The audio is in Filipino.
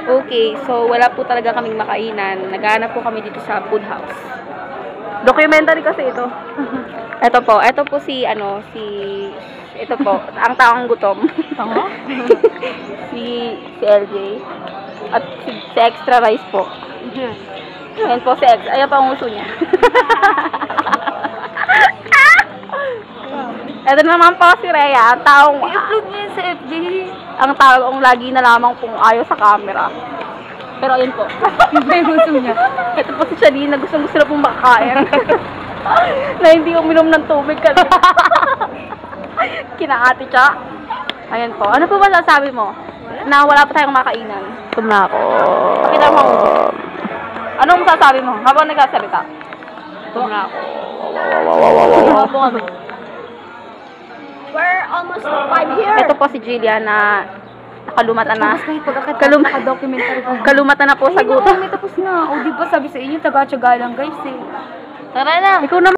Okay, so wala po talaga kaming makainan. Naghahanap po kami dito sa food house. Documentary kasi ito. Ito po si ito po, ang taong gutom. si LJ. At si extra rice po. Ayan po si extra. Ayan pa ang uso niya. Ito naman po si Rhea, ang taong I-upload niya sa FB. ang taong lagi na lamang pong ayaw sa camera. Pero ayun po. May gusto niya. Ito po si Shalina, gusto na pong makain. Na hindi uminom ng tubig kasi. Kinaati siya. Ayan po. Ano po ba sasabi mo? Na wala pa tayong makainan. Gutom na ako. Pakita mo. Anong masasabi mo habang nagsasalita? Gutom na ako. We're almost 5 here. Ito po si Julia na nakalumatan na. Naka-documentary pa. Kalumatan na po sa gutom. May tapos na. O, di ba sabi sa inyo, taga-tsaga lang guys eh. Tara na. Ikaw na.